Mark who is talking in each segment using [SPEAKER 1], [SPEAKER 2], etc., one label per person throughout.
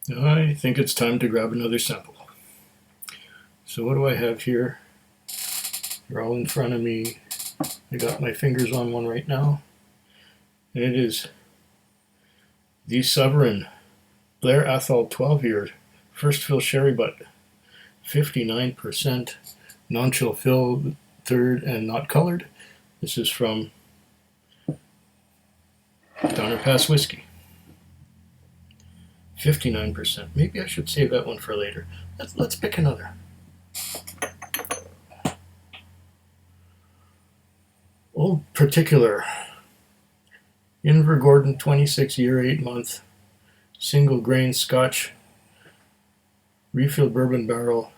[SPEAKER 1] I think it's time to grab another sample. So what do I have here? They're all in front of me. I got my fingers on one right now. And it is the Sovereign Blair Athol 12-year first fill sherry butt. 59% non-chill fill, third and not colored. This is from Donner Pass Whiskey. 59%. Maybe I should save that one for later. Let's pick another. Old Particular. Invergordon 26-year, 8-month, single grain Scotch, refill bourbon barrel,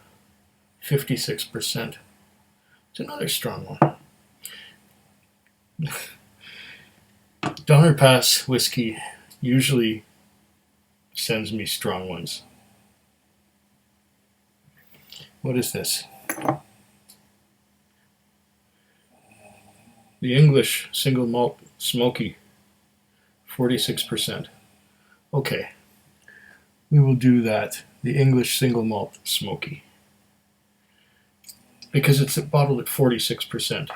[SPEAKER 1] 56%. It's another strong one. Donner Pass Whiskey usually sends me strong ones. What is this? The English Single Malt Smokey, 46%. Okay, we will do that. The English Single Malt Smokey. Because it's bottled at 46%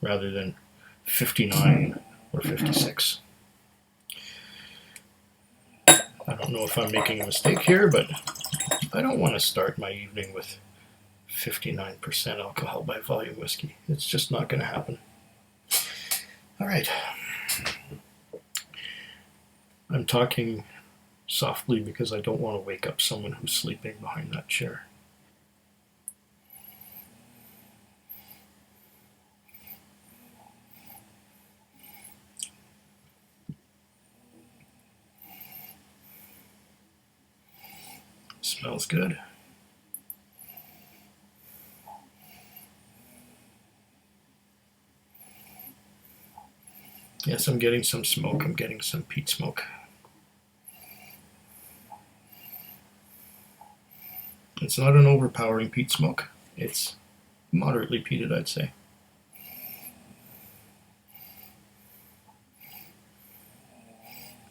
[SPEAKER 1] rather than 59 or 56. I don't know if I'm making a mistake here, but I don't want to start my evening with 59% alcohol by volume whiskey. It's just not going to happen. All right. I'm talking softly because I don't want to wake up someone who's sleeping behind that chair. Smells good. Yes, I'm getting some smoke. I'm getting some peat smoke. It's not an overpowering peat smoke. It's moderately peated, I'd say.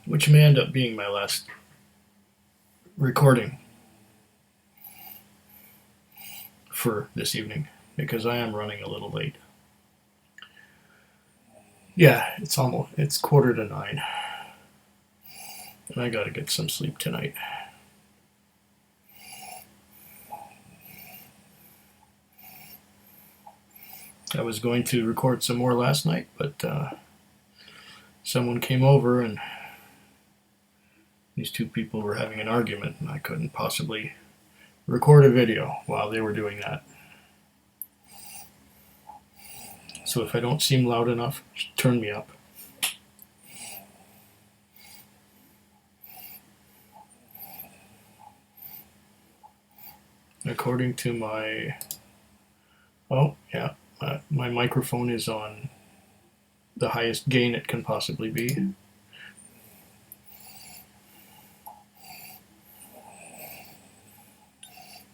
[SPEAKER 1] Which may end up being my last recording for this evening because I am running a little late. Yeah, it's 9:15, and I gotta get some sleep tonight. I was going to record some more last night, but someone came over and these two people were having an argument, and I couldn't possibly record a video while they were doing that. So if I don't seem loud enough, just turn me up. According to my... Oh, yeah. My microphone is on the highest gain it can possibly be.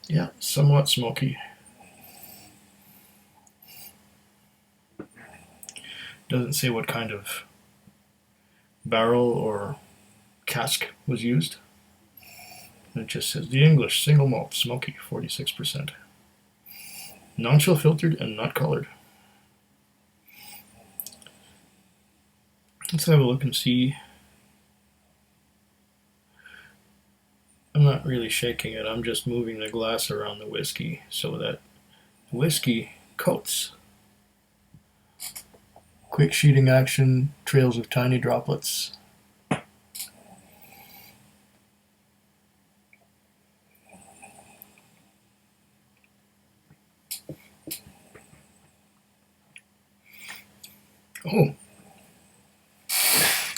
[SPEAKER 1] Yeah, somewhat smoky. Doesn't say what kind of barrel or cask was used. It just says the English Single Malt Smokey, 46%. Non-chill filtered and not colored. Let's have a look and see. I'm not really shaking it, I'm just moving the glass around the whiskey so that the whiskey coats. Quick sheeting action, trails of tiny droplets. Oh,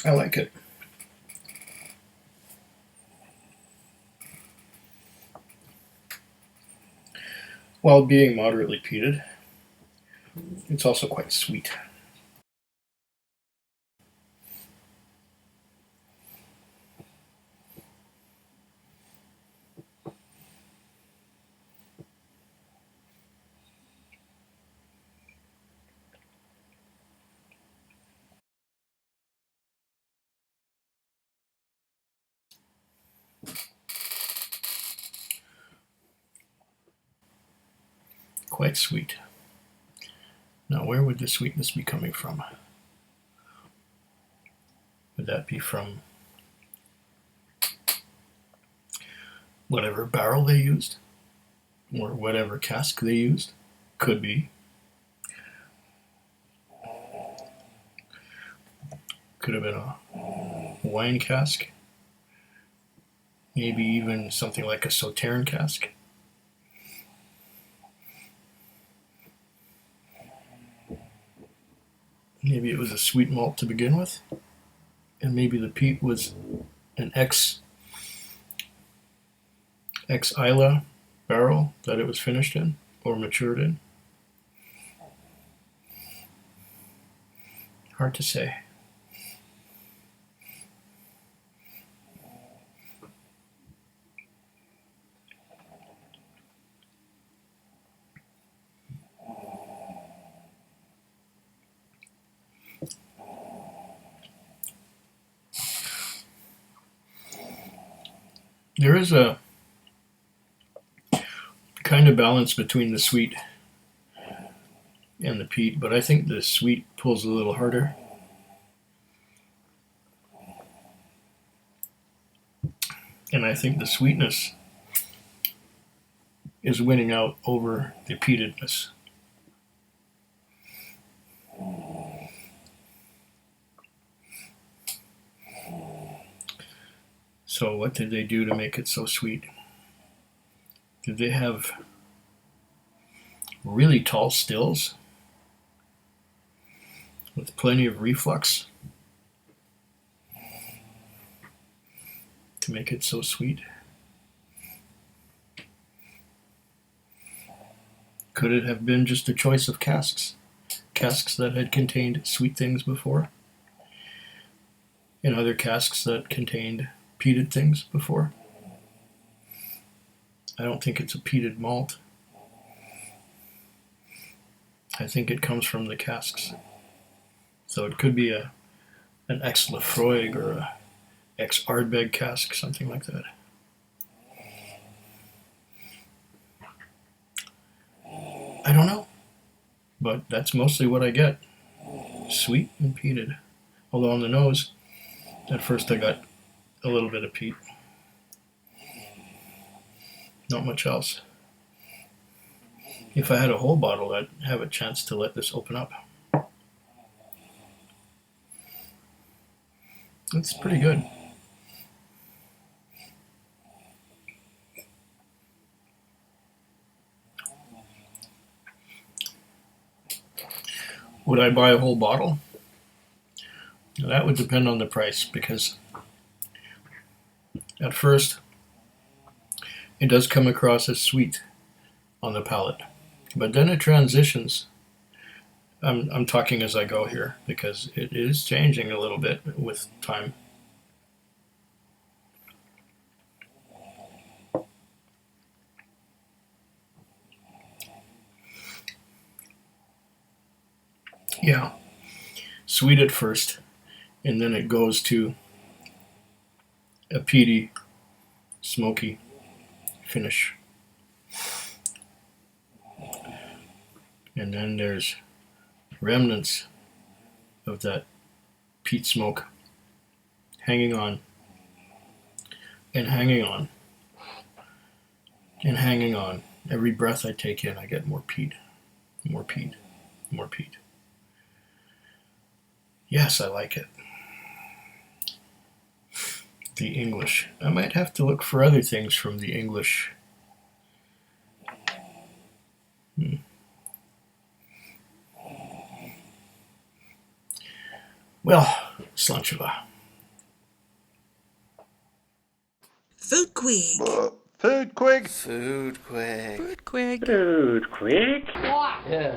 [SPEAKER 1] I like it. While being moderately peated, it's also quite sweet. quite sweet. Now, where would the sweetness be coming from? Would that be from whatever barrel they used? Or whatever cask they used? Could be. Could have been a wine cask. Maybe even something like a Sauternes cask. Maybe it was a sweet malt to begin with. And maybe the peat was an ex-Isla barrel that it was finished in or matured in. Hard to say. There is a kind of balance between the sweet and the peat, but I think the sweet pulls a little harder. And I think the sweetness is winning out over the peatedness. So what did they do to make it so sweet? Did they have really tall stills with plenty of reflux to make it so sweet? Could it have been just a choice of casks? Casks that had contained sweet things before, and other casks that contained peated things before? I don't think it's a peated malt. I think it comes from the casks. So it could be an ex-Laphroaig or a ex-Ardbeg cask, something like that. I don't know, but that's mostly what I get. Sweet and peated. Although on the nose, at first I got a little bit of peat. Not much else. If I had a whole bottle, I'd have a chance to let this open up. It's pretty good. Would I buy a whole bottle? That would depend on the price, because at first it does come across as sweet on the palate, but then it transitions. I'm talking as I go here because it is changing a little bit with time. Yeah, sweet at first, and then it goes to a peaty, smoky finish. And then there's remnants of that peat smoke hanging on and hanging on and hanging on. Every breath I take in, I get more peat, more peat, more peat. Yes, I like it. The English. I might have to look for other things from the English. Well, Slancheva.
[SPEAKER 2] Food Quig.
[SPEAKER 3] Food Quig.
[SPEAKER 4] Food quick.
[SPEAKER 2] Food Quig.
[SPEAKER 5] Food quick.
[SPEAKER 4] Yeah.